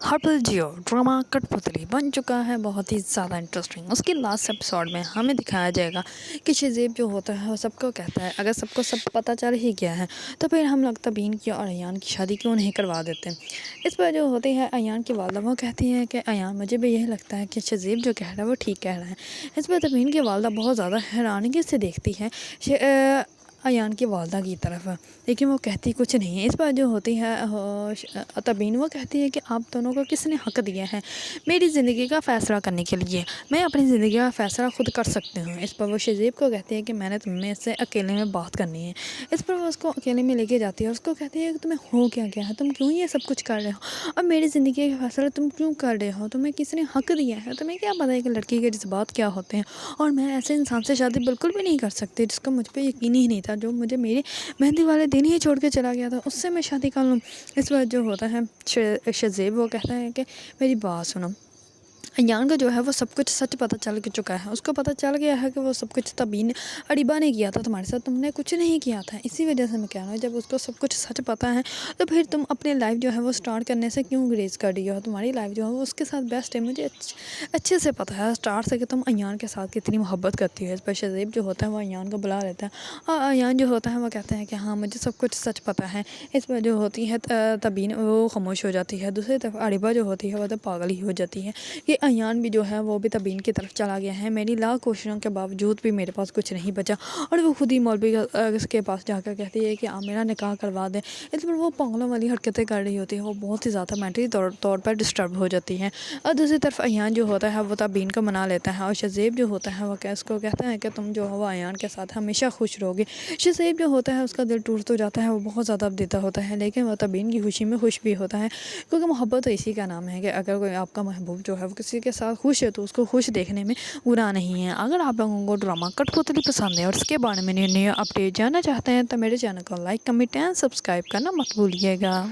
ہرپل Jio drama کٹپتلی بن چکا ہے بہت ہی زیادہ انٹرسٹنگ۔ اس کے لاسٹ ایپیسوڈ میں ہمیں دکھایا جائے گا کہ شہزیب جو ہوتا ہے وہ سب کو کہتا ہے اگر سب کو سب پتہ چل ہی گیا ہے تو پھر ہم لوگ تبین کی اور ایان کی شادی کیوں نہیں کروا دیتے۔ اس پر جو ہوتی ہے ایان کی والدہ وہ کہتی ہے کہ ایان مجھے بھی یہی لگتا ہے کہ شہزیب جو کہہ رہا ہے وہ ٹھیک کہہ رہا ہے۔ اس پر تبین کی والدہ بہت زیادہ حیرانگی سے دیکھتی ہے ایان کی والدہ کی طرف، لیکن وہ کہتی کچھ نہیں ہے۔ اس پر جو ہوتی ہے تبین وہ کہتی ہے کہ آپ دونوں کو کس نے حق دیا ہے میری زندگی کا فیصلہ کرنے کے لیے، میں اپنی زندگی کا فیصلہ خود کر سکتی ہوں۔ اس پر وہ شہزیب کو کہتی ہے کہ میں نے تم میں سے اکیلے میں بات کرنی ہے۔ اس پر وہ اس کو اکیلے میں لے کے جاتی ہے اور اس کو کہتی ہے کہ تمہیں ہو کیا گیا ہے، تم کیوں یہ سب کچھ کر رہے ہو اور میری زندگی کا فیصلہ تم کیوں کر رہے ہو، تمہیں کس نے حق دیا ہے، تمہیں کیا پتہ ہے کہ لڑکی کے جذبات کیا ہوتے ہیں، اور میں ایسے انسان سے شادی بالکل بھی نہیں کر سکتی جس کا مجھ پہ یقین ہی نہیں تھا، جو مجھے میری مہندی والے دن ہی چھوڑ کے چلا گیا تھا، اس سے میں شادی کر لوں۔ اس وقت جو ہوتا ہے شہزیب وہ کہتا ہے کہ میری بات سنو، ایان کو جو ہے وہ سب کچھ سچ پتہ چل چکا ہے، اس کو پتہ چل گیا ہے کہ وہ سب کچھ تبین اریبہ نے کیا تھا تمہارے ساتھ، تم نے کچھ نہیں کیا تھا۔ اسی وجہ سے میں کہہ رہا ہوں جب اس کو سب کچھ سچ پتہ ہے تو پھر تم اپنے لائف جو ہے وہ سٹارٹ کرنے سے کیوں گریز کر رہی ہو، تمہاری لائف جو ہے وہ اس کے ساتھ بیسٹ ہے۔ مجھے اچھے سے پتہ ہے سٹارٹ سے کہ تم ایان کے ساتھ کتنی محبت کرتی ہے۔ اس پر شہزیب جو ہوتا ہے وہ ایان کو بلا لیتا ہے اور ایان جو ہوتا ہے وہ کہتا ہے کہ ہاں مجھے سب کچھ سچ پتہ ہے۔ اس پر جو ہوتی ہے تبین وہ خاموش ہو جاتی ہے۔ دوسری طرف اریبہ جو ہوتی ہے وہ تو پاگل ہی ہو جاتی ہے کہ ایان بھی جو ہے وہ بھی تبین کی طرف چلا گیا ہے، میری لاکھ کوششوں کے باوجود بھی میرے پاس کچھ نہیں بچا، اور وہ خود ہی مولوی کے پاس جا کر کہتی ہے کہ آپ میرا نکاح کروا دیں۔ اس پر وہ پاگلوں والی حرکتیں کر رہی ہوتی ہے، وہ بہت ہی زیادہ مینٹلی طور پر ڈسٹرب ہو جاتی ہے۔ اور دوسری طرف ایان جو ہوتا ہے وہ تبین کو منا لیتا ہے اور شہزیب جو ہوتا ہے وہ اس کو کہتا ہے کہ تم جو ہو وہ ایان کے ساتھ ہمیشہ خوش رہو گے۔ شہزیب جو ہوتا ہے اس کا دل ٹوٹ تو جاتا ہے، وہ بہت زیادہ دیتا ہوتا ہے، لیکن وہ تبین کی خوشی میں خوش بھی ہوتا ہے، کیونکہ محبت تو اسی کا نام ہے کہ اگر کوئی آپ کا محبوب جو ہے وہ کسی کے ساتھ خوش ہے تو اس کو خوش دیکھنے میں برا نہیں ہے۔ اگر آپ لوگوں کو ڈرامہ کٹپتلی پسند ہے اور اس کے بارے میں نئے اپڈیٹ جاننا چاہتے ہیں تو میرے چینل کو لائک، کمنٹ اینڈ سبسکرائب کرنا مت بھولیے گا۔